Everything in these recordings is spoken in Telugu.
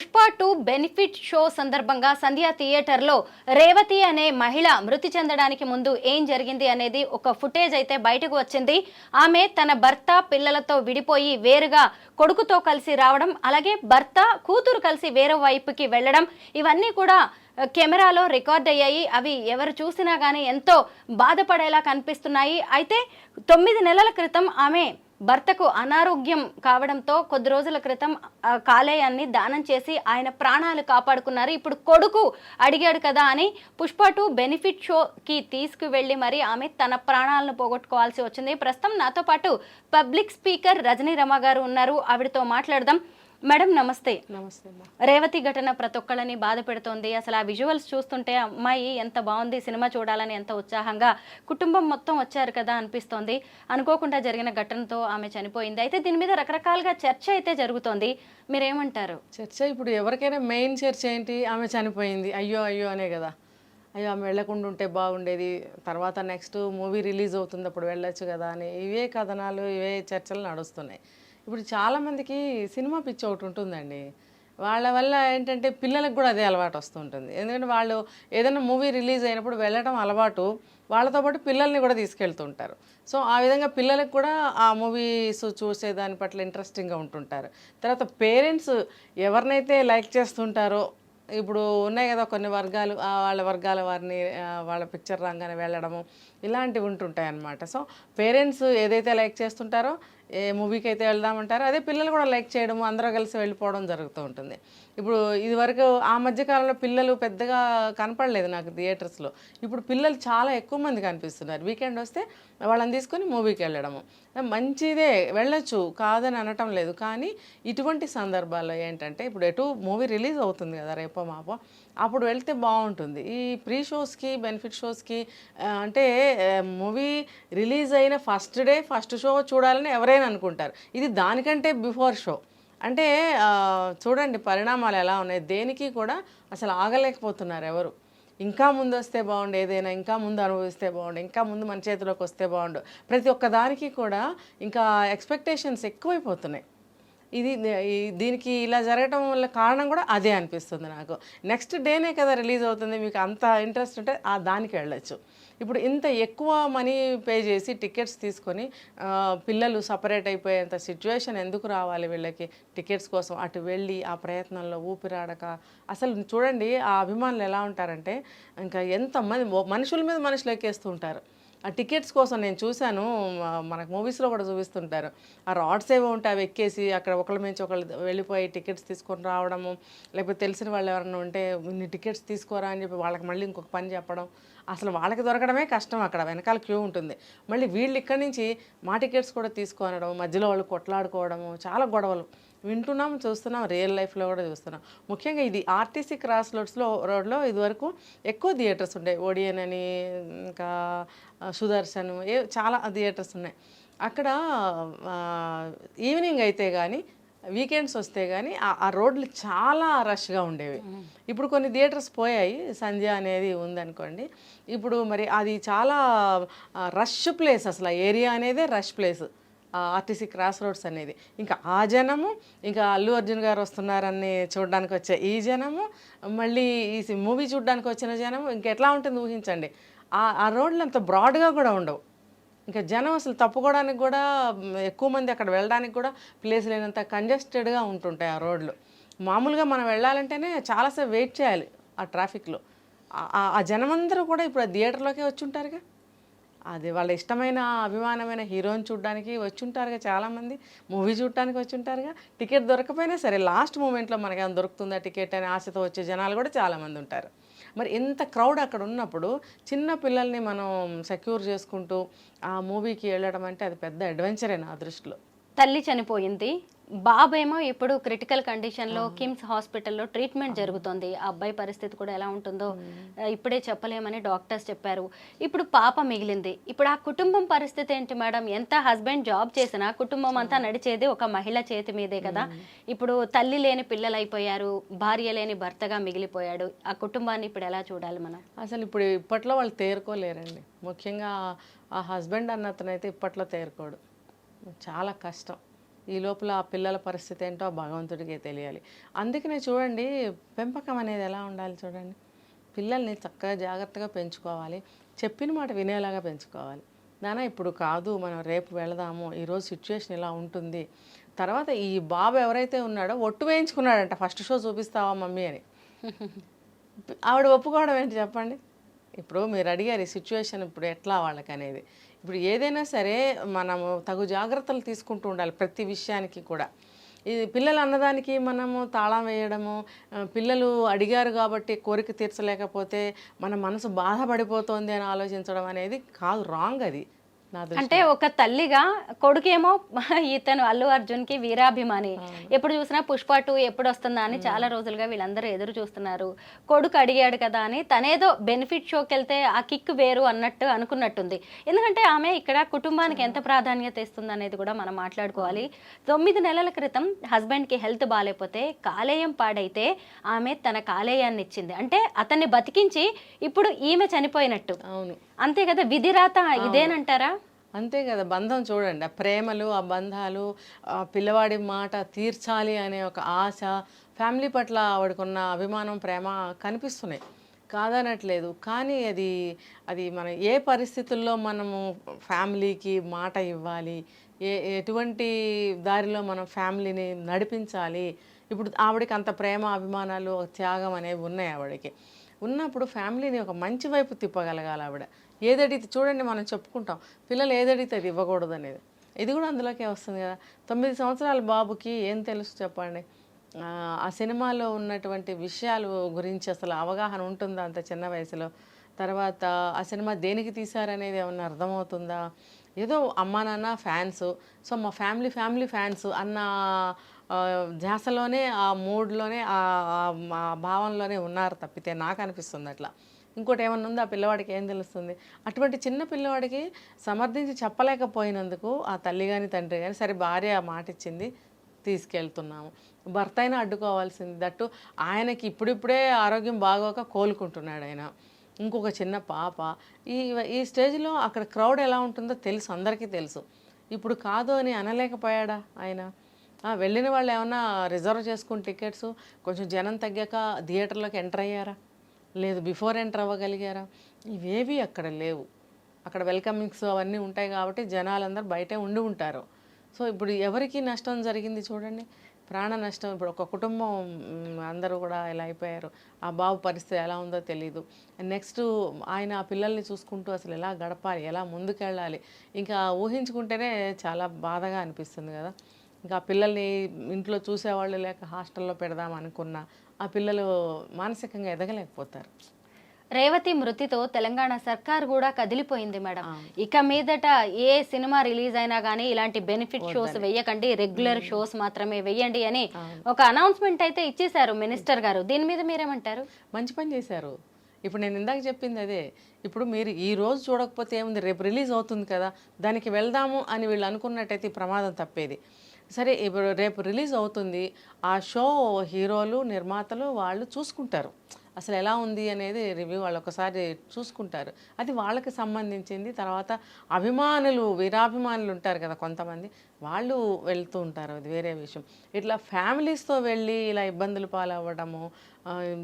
పుష్ప 2 బెనిఫిట్ షో సందర్భంగా సంధ్య థియేటర్లో రేవతి అనే మహిళ మృతి చెందడానికి ముందు ఏం జరిగింది అనేది ఒక ఫుటేజ్ అయితే బయటకు వచ్చింది. ఆమె తన భర్త పిల్లలతో విడిపోయి వేరుగా కొడుకుతో కలిసి రావడం, అలాగే భర్త కూతురు కలిసి వేరే వైపుకి వెళ్ళడం, ఇవన్నీ కూడా కెమెరాలో రికార్డ్ అయ్యాయి. అవి ఎవరు చూసినా కానీ ఎంతో బాధపడేలా కనిపిస్తున్నాయి. అయితే 9 నెలల క్రితం ఆమె భర్తకు అనారోగ్యం కావడంతో కొద్ది రోజుల క్రితం కాలేయాన్ని దానం చేసి ఆయన ప్రాణాలు కాపాడుకున్నారు. ఇప్పుడు కొడుకు అడిగాడు కదా అని పుష్ప 2 బెనిఫిట్ షోకి తీసుకువెళ్ళి మరి ఆమె తన ప్రాణాలను పోగొట్టుకోవాల్సి వచ్చింది. ప్రస్తుతం నాతో పాటు పబ్లిక్ స్పీకర్ రజనీ రమ గారు ఉన్నారు. ఆవిడతో మాట్లాడదాం. మేడం నమస్తే. నమస్తే. రేవతి ఘటన ప్రతి ఒక్కళ్ళని బాధ పెడుతోంది. అసలు ఆ విజువల్స్ చూస్తుంటే అమ్మాయి ఎంత బాగుంది, సినిమా చూడాలని ఎంత ఉత్సాహంగా కుటుంబం మొత్తం వచ్చారు కదా అనిపిస్తోంది. అనుకోకుండా జరిగిన ఘటనతో ఆమె చనిపోయింది. అయితే దీని మీద రకరకాలుగా చర్చ అయితే జరుగుతోంది. మీరేమంటారు? చర్చ ఇప్పుడు ఎవరికైనా మెయిన్ చర్చ ఏంటి? ఆమె చనిపోయింది, అయ్యో అయ్యో అనే కదా. అయ్యో ఆమె వెళ్ళకుండా ఉంటే బాగుండేది, తర్వాత నెక్స్ట్ మూవీ రిలీజ్ అవుతుంది అప్పుడు వెళ్ళొచ్చు కదా అని ఇవే కథనాలు, ఇవే చర్చలు నడుస్తున్నాయి. ఇప్పుడు చాలామందికి సినిమా పిచ్చి ఒకటి ఉంటుందండి. వాళ్ళ వల్ల ఏంటంటే పిల్లలకు కూడా అదే అలవాటు వస్తుంటుంది. ఎందుకంటే వాళ్ళు ఏదైనా మూవీ రిలీజ్ అయినప్పుడు వెళ్ళడం అలవాటు, వాళ్ళతో పాటు పిల్లల్ని కూడా తీసుకెళ్తుంటారు. సో ఆ విధంగా పిల్లలకు కూడా ఆ మూవీస్ చూసే దాని పట్ల ఇంట్రెస్టింగ్గా ఉంటుంటారు. తర్వాత పేరెంట్స్ ఎవరినైతే లైక్ చేస్తుంటారో, ఇప్పుడు ఉన్నాయి కదా కొన్ని వర్గాలు, వాళ్ళ వర్గాల వారిని వాళ్ళ పిక్చర్ రాగానే వెళ్ళడము ఇలాంటివి ఉంటుంటాయి అన్నమాట. సో పేరెంట్స్ ఏదైతే లైక్ చేస్తుంటారో, ఏ మూవీకి అయితే వెళ్దామంటారో అదే పిల్లలు కూడా లైక్ చేయడము, అందరూ కలిసి వెళ్ళిపోవడం జరుగుతూ ఉంటుంది. ఇప్పుడు ఇదివరకు ఆ మధ్యకాలంలో పిల్లలు పెద్దగా కనపడలేదు నాకు థియేటర్స్లో. ఇప్పుడు పిల్లలు చాలా ఎక్కువ మంది కనిపిస్తున్నారు. వీకెండ్ వస్తే వాళ్ళని తీసుకొని మూవీకి వెళ్ళడము మంచిదే, వెళ్ళొచ్చు, కాదని అనటం లేదు. కానీ ఇటువంటి సందర్భాల్లో ఏంటంటే ఇప్పుడు ఎటు మూవీ రిలీజ్ అవుతుంది కదా రేపో మాపో, అప్పుడు వెళ్తే బాగుంటుంది. ఈ ప్రీ షోస్కి బెనిఫిట్ షోస్కి అంటే మూవీ రిలీజ్ అయిన ఫస్ట్ డే ఫస్ట్ షో చూడాలని ఎవరైనా అనుకుంటారు. ఇది దానికంటే బిఫోర్ షో. అంటే చూడండి పరిణామాలు ఎలా ఉన్నాయి. దేనికి కూడా అసలు ఆగలేకపోతున్నారు ఎవరు. ఇంకా ముందు వస్తే బాగుండు, ఏదైనా ఇంకా ముందు అనుభవిస్తే బాగుండు, ఇంకా ముందు మన చేతిలోకి వస్తే బాగుండు, ప్రతి ఒక్క దానికి కూడా ఇంకా ఎక్స్పెక్టేషన్స్ ఎక్కువైపోతున్నాయి. దీనికి ఇలా జరగటం వల్ల కారణం కూడా అదే అనిపిస్తుంది నాకు. నెక్స్ట్ డేనే కదా రిలీజ్ అవుతుంది, మీకు అంత ఇంట్రెస్ట్ ఉంటే దానికి వెళ్ళచ్చు. ఇప్పుడు ఇంత ఎక్కువ మనీ పే చేసి టికెట్స్ తీసుకొని పిల్లలు సపరేట్ అయిపోయేంత సిచ్యువేషన్ ఎందుకు రావాలి వీళ్ళకి? టికెట్స్ కోసం అటు వెళ్ళి ఆ ప్రయత్నంలో ఊపిరాడక అసలు చూడండి ఆ అభిమానులు ఎలా ఉంటారంటే ఇంకా ఎంతమంది మనుషుల మీద మనుషులు ఎక్కేస్తూ ఉంటారు ఆ టికెట్స్ కోసం. నేను చూశాను, మనకు మూవీస్లో కూడా చూపిస్తుంటారు. ఆ రాడ్స్ ఏవో ఉంటే అవి ఎక్కేసి అక్కడ ఒకళ్ళ మించి ఒకళ్ళు వెళ్ళిపోయి టికెట్స్ తీసుకొని రావడము, లేకపోతే తెలిసిన వాళ్ళు ఎవరైనా ఉంటే ఇన్ని టికెట్స్ తీసుకోరా అని చెప్పి వాళ్ళకి మళ్ళీ ఇంకొక పని చెప్పడం. అసలు వాళ్ళకి దొరకడమే కష్టం, అక్కడ వెనకాల క్యూ ఉంటుంది. మళ్ళీ వీళ్ళు ఇక్కడి నుంచి మా టికెట్స్ కూడా తీసుకొనడం, మధ్యలో వాళ్ళు కొట్లాడుకోవడము, చాలా గొడవలు వింటున్నాం, చూస్తున్నాం, రియల్ లైఫ్లో కూడా చూస్తున్నాం. ముఖ్యంగా ఇది ఆర్టీసీ క్రాస్ రోడ్లో ఇదివరకు ఎక్కువ థియేటర్స్ ఉంటాయి. ఓడియన్ అని, ఇంకా సుదర్శన్, చాలా థియేటర్స్ ఉన్నాయి. అక్కడ ఈవినింగ్ అయితే కానీ, వీకెండ్స్ వస్తే కానీ ఆ రోడ్లు చాలా రష్గా ఉండేవి. ఇప్పుడు కొన్ని థియేటర్స్ పోయాయి, సంధ్య అనేది ఉందనుకోండి. ఇప్పుడు మరి అది చాలా రష్ ప్లేస్, అసలు ఏరియా అనేదే rush place RTC cross roads అనేది. ఇంకా ఆ జనము, ఇంకా అల్లు అర్జున్ గారు వస్తున్నారని చూడడానికి వచ్చే ఈ జనము, మళ్ళీ ఈ మూవీ చూడడానికి వచ్చిన జనము, ఇంకెట్లా ఉంటుంది ఊహించండి. ఆ రోడ్లు అంత బ్రాడ్గా కూడా ఉండవు. ఇంకా జనం అసలు తప్పుకోవడానికి కూడా, ఎక్కువ మంది అక్కడ వెళ్ళడానికి కూడా ప్లేస్ లేనంత కంజెస్టెడ్గా ఉంటుంటాయి ఆ రోడ్లు. మామూలుగా మనం వెళ్ళాలంటేనే చాలాసేపు వెయిట్ చేయాలి ఆ ట్రాఫిక్లో. ఆ జనమందరూ కూడా ఇప్పుడు ఆ థియేటర్లోకే వచ్చి ఉంటారుగా. అది వాళ్ళ ఇష్టమైన అభిమానమైన హీరోని చూడడానికి వచ్చి ఉంటారుగా చాలామంది, మూవీ చూడటానికి వచ్చి ఉంటారుగా. టికెట్ దొరకపోయినా సరే లాస్ట్ మూమెంట్లో మనకి ఏమైనా దొరుకుతుందా టికెట్ అని ఆశతో వచ్చే జనాలు కూడా చాలామంది ఉంటారు. మరి ఎంత క్రౌడ్ అక్కడ ఉన్నప్పుడు చిన్న పిల్లల్ని మనం సెక్యూర్ చేసుకుంటూ ఆ మూవీకి వెళ్ళడం అంటే అది పెద్ద అడ్వెంచరే నా దృష్టిలో. తల్లి చనిపోయింది, బాబేమో ఇప్పుడు క్రిటికల్ కండిషన్లో కిమ్స్ హాస్పిటల్లో ట్రీట్మెంట్ జరుగుతుంది. ఆ అబ్బాయి పరిస్థితి కూడా ఎలా ఉంటుందో ఇప్పుడే చెప్పలేమని డాక్టర్స్ చెప్పారు. ఇప్పుడు పాప మిగిలింది. ఇప్పుడు ఆ కుటుంబం పరిస్థితి ఏంటి మేడం? ఎంత హస్బెండ్ జాబ్ చేసినా కుటుంబం అంతా నడిచేది ఒక మహిళ చేతి మీదే కదా. ఇప్పుడు తల్లి లేని పిల్లలు అయిపోయారు, భార్య లేని భర్తగా మిగిలిపోయాడు. ఆ కుటుంబాన్ని ఇప్పుడు ఎలా చూడాలి మనం? అసలు ఇప్పుడు ఇప్పట్లో వాళ్ళు తేరుకోలేరండి. ముఖ్యంగా ఆ హస్బెండ్ అన్నతనైతే ఇప్పట్లో తేరుకోడు, చాలా కష్టం. ఈ లోపల ఆ పిల్లల పరిస్థితి ఏంటో ఆ భగవంతుడికే తెలియాలి. అందుకనే చూడండి, పెంపకం అనేది ఎలా ఉండాలి చూడండి. పిల్లల్ని చక్కగా జాగ్రత్తగా పెంచుకోవాలి, చెప్పిన మాట వినేలాగా పెంచుకోవాలి. నాన్న ఇప్పుడు కాదు, మనం రేపు వెళదాము, ఈరోజు సిచ్యువేషన్ ఇలా ఉంటుంది. తర్వాత ఈ బాబు ఎవరైతే ఉన్నాడో ఒట్టు వేయించుకున్నాడంట, ఫస్ట్ షో చూపిస్తావా మమ్మీ అని. ఆవిడ ఒప్పుకోవడం ఏంటి చెప్పండి. ఇప్పుడు మీరు అడిగారు ఈ సిచ్యువేషన్ ఇప్పుడు ఎట్లా వాళ్ళకి అనేది. ఇప్పుడు ఏదైనా సరే మనము తగు జాగ్రత్తలు తీసుకుంటూ ఉండాలి ప్రతి విషయానికి కూడా. ఇది పిల్లలు అన్నదానికి మనము తాళం వేయడము, పిల్లలు అడిగారు కాబట్టి కోరిక తీర్చలేకపోతే మన మనసు బాధపడిపోతుంది అని ఆలోచించడం అనేది కాదు, రాంగ్ అది నా దృష్టిలో. అంటే ఒక తల్లిగా కొడుకేమో ఇతను అల్లు అర్జున్కి వీరాభిమాని, ఎప్పుడు చూసినా పుష్ప 2 ఎప్పుడు వస్తుందా అని చాలా రోజులుగా వీళ్ళందరూ ఎదురు చూస్తున్నారు. కొడుకు అడిగాడు కదా అని తనేదో బెనిఫిట్ షోకి వెళ్తే ఆ కిక్ వేరు అన్నట్టు అనుకున్నట్టుంది. ఎందుకంటే ఆమె ఇక్కడ కుటుంబానికి ఎంత ప్రాధాన్యత ఇస్తుంది అనేది కూడా మనం మాట్లాడుకోవాలి. 9 నెలల క్రితం హస్బెండ్కి హెల్త్ బాగాలేకపోతే కాలేయం పాడైతే ఆమె తన కాలేయాన్ని ఇచ్చింది. అంటే అతన్ని బతికించి ఇప్పుడు ఈమె చనిపోయినట్టు. అవును, అంతే కదా, విధిరాత ఇదేనంటారా? అంతే కదా. బంధం చూడండి, ఆ ప్రేమలు, ఆ బంధాలు, ఆ పిల్లవాడి మాట తీర్చాలి అనే ఒక ఆశ, ఫ్యామిలీ పట్ల ఆవిడకున్న అభిమానం, ప్రేమ కనిపిస్తున్నాయి, కాదనట్లేదు. కానీ అది మన ఏ పరిస్థితుల్లో మనము ఫ్యామిలీకి మాట ఇవ్వాలి, ఎటువంటి దారిలో మనం ఫ్యామిలీని నడిపించాలి. ఇప్పుడు ఆవిడకి అంత ప్రేమ, అభిమానాలు, త్యాగం అనేవి ఉన్నాయి ఆవిడకి. ఉన్నప్పుడు ఫ్యామిలీని ఒక మంచి వైపు తిప్పగలగాలి ఆవిడ. ఏదడిగితే చూడండి, మనం చెప్పుకుంటాం పిల్లలు ఏదడిగితే అది ఇవ్వకూడదు అనేది, ఇది కూడా అందులోకే వస్తుంది కదా. 9 సంవత్సరాల బాబుకి ఏం తెలుసు చెప్పండి. ఆ సినిమాలో ఉన్నటువంటి విషయాలు గురించి అసలు అవగాహన ఉంటుందా అంత చిన్న వయసులో? తర్వాత ఆ సినిమా దేనికి తీశారనేది ఏమన్నా అర్థమవుతుందా? ఏదో అమ్మా నాన్న ఫ్యాన్స్, సో మా ఫ్యామిలీ ఫ్యాన్స్ అన్న ధ్యాసలోనే, ఆ మూడ్లోనే, ఆ భావంలోనే ఉన్నారు తప్పితే నాకు అనిపిస్తుంది అట్లా. ఇంకోటి ఏమన్నా ఉందో ఆ పిల్లవాడికి ఏం తెలుస్తుంది? అటువంటి చిన్న పిల్లవాడికి సమర్థించి చెప్పలేకపోయినందుకు ఆ తల్లి కానీ తండ్రి కానీ, సరే భార్య ఆ మాట ఇచ్చింది తీసుకెళ్తున్నాము, భర్త అయినా అడ్డుకోవాల్సింది. దట్టు ఆయనకి ఇప్పుడిప్పుడే ఆరోగ్యం బాగోక కోలుకుంటున్నాడు ఆయన, ఇంకొక చిన్న పాప. ఈ స్టేజ్లో అక్కడ క్రౌడ్ ఎలా ఉంటుందో తెలుసు, అందరికీ తెలుసు. ఇప్పుడు కాదు అని అనలేకపోయాడా ఆయన? వెళ్ళిన వాళ్ళు ఏమన్నా రిజర్వ్ చేసుకుని టికెట్స్ కొంచెం జనం తగ్గాక థియేటర్లోకి ఎంటర్ అయ్యారా? లేదు. బిఫోర్ ఎంటర్ అవ్వగలిగారా? ఇవేవి అక్కడ లేవు. అక్కడ వెల్కమింగ్స్ అవన్నీ ఉంటాయి కాబట్టి జనాలందరూ బయటే ఉండి ఉంటారు. సో ఇప్పుడు ఎవరికి నష్టం జరిగింది చూడండి, ప్రాణ నష్టం. ఇప్పుడు ఒక కుటుంబం అందరూ కూడా ఇలా అయిపోయారు. ఆ బాబు పరిస్థితి ఎలా ఉందో తెలీదు. నెక్స్ట్ ఆయన ఆ పిల్లల్ని చూసుకుంటూ అసలు ఎలా గడపాలి, ఎలా ముందుకెళ్ళాలి, ఇంకా ఊహించుకుంటేనే చాలా బాధగా అనిపిస్తుంది కదా. ఇంకా ఆ పిల్లల్ని ఇంట్లో చూసేవాళ్ళు లేక హాస్టల్లో పెడదాం అనుకున్నా ఆ పిల్లలు మానసికంగా ఎదగలేకపోతారు. రేవతి మృతితో తెలంగాణ సర్కార్ కూడా కదిలిపోయింది మేడం. ఇక మీదట ఏ సినిమా రిలీజ్ అయినా కానీ ఇలాంటి బెనిఫిట్ షోస్ వెయ్యకండి, రెగ్యులర్ షోస్ మాత్రమే వెయ్యండి అని ఒక అనౌన్స్మెంట్ అయితే ఇచ్చేశారు మినిస్టర్ గారు. దీని మీద మీరేమంటారు? మంచి పని చేశారు. ఇప్పుడు నేను ఇందాక చెప్పింది అదే. ఇప్పుడు మీరు ఈ రోజు చూడకపోతే ఏముంది, రేపు రిలీజ్ అవుతుంది కదా, దానికి వెళ్దాము అని వీళ్ళు అనుకున్నట్టయితే ప్రమాదం తప్పేది. సరే ఇప్పుడు రేపు రిలీజ్ అవుతుంది, ఆ షో హీరోలు, నిర్మాతలు వాళ్ళు చూసుకుంటారు అసలు ఎలా ఉంది అనేది రివ్యూ, వాళ్ళు ఒకసారి చూసుకుంటారు, అది వాళ్ళకి సంబంధించింది. తర్వాత అభిమానులు, వీరాభిమానులు ఉంటారు కదా కొంతమంది, వాళ్ళు వెళ్తూ ఉంటారు, అది వేరే విషయం. ఇట్లా ఫ్యామిలీస్తో వెళ్ళి ఇలా ఇబ్బందులు పాలవ్వడము,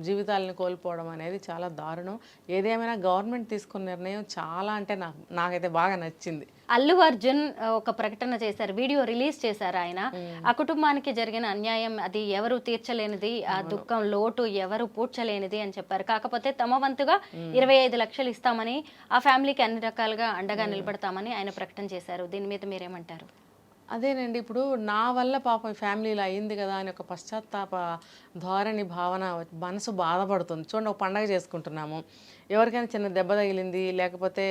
జీవితాలను కోల్పోవడం అనేది చాలా దారుణం. ఏదేమైనా గవర్నమెంట్ తీసుకున్న నిర్ణయం చాలా అంటే నాకైతే బాగా నచ్చింది. అల్లు అర్జున్ ఒక ప్రకటన చేశారు, వీడియో రిలీజ్ చేశారు ఆయన. ఆ కుటుంబానికి జరిగిన అన్యాయం అది ఎవరు తీర్చలేనిది, ఆ దుఃఖం లోటు ఎవరు పూడ్చలేనిది అని చెప్పారు. కాకపోతే తమ వంతుగా 25 లక్షలు ఇస్తామని, ఆ ఫ్యామిలీకి అన్ని రకాలుగా అండగా నిలబడతామని ఆయన ప్రకటన చేశారు. దీని మీద మీరేమంటారు? అదేనండి, ఇప్పుడు నా వల్ల పాపం ఫ్యామిలీలో అయింది కదా అని ఒక పశ్చాత్తాప ధోరణి, భావన, మనసు బాధపడుతుంది. చూడండి, ఒక పండగ చేసుకుంటున్నాము, ఎవరికైనా చిన్న దెబ్బ తగిలింది, లేకపోతే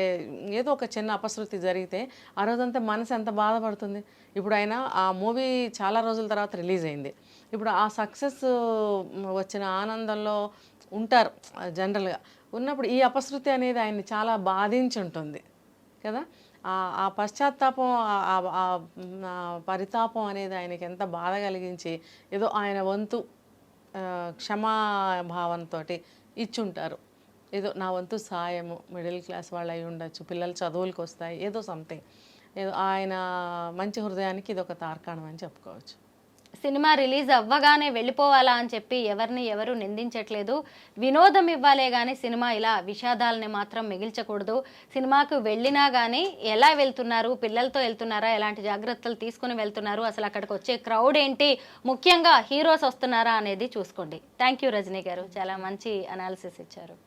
ఏదో ఒక చిన్న అపశృతి జరిగితే ఆ రోజంతా మనసు ఎంత బాధపడుతుంది. ఇప్పుడు ఆయన ఆ మూవీ చాలా రోజుల తర్వాత రిలీజ్ అయింది. ఇప్పుడు ఆ సక్సెస్ వచ్చిన ఆనందంలో ఉంటారు జనరల్గా. ఉన్నప్పుడు ఈ అపశృతి అనేది ఆయన్ని చాలా బాధించి ఉంటుంది కదా. ఆ పశ్చాత్తాపం, పరితాపం అనేది ఆయనకి ఎంత బాధ కలిగించి ఏదో ఆయన వంతు క్షమాభావంతో ఇచ్చుంటారు. ఏదో నా వంతు సాయము, మిడిల్ క్లాస్ వాళ్ళు అయి ఉండొచ్చు, పిల్లలు చదువులకు వస్తాయి, ఏదో సంథింగ్ ఏదో ఆయన మంచి హృదయానికి ఇది ఒక తార్కాణం అని చెప్పుకోవచ్చు. సినిమా రిలీజ్ అవ్వగానే వెళ్ళిపోవాలా అని చెప్పి ఎవరిని ఎవరు నిందించట్లేదు. వినోదం ఇవ్వాలే కానీ సినిమా ఇలా విషాదాలని మాత్రం మిగిల్చకూడదు. సినిమాకు వెళ్ళినా కానీ ఎలా వెళ్తున్నారు, పిల్లలతో వెళ్తున్నారా, ఎలాంటి జాగ్రత్తలు తీసుకుని వెళ్తున్నారు, అసలు అక్కడికి వచ్చే క్రౌడ్ ఏంటి, ముఖ్యంగా హీరోస్ వస్తున్నారా అనేది చూసుకోండి. థ్యాంక్ యూ రజనీ గారు, చాలా మంచి అనాలిసిస్ ఇచ్చారు.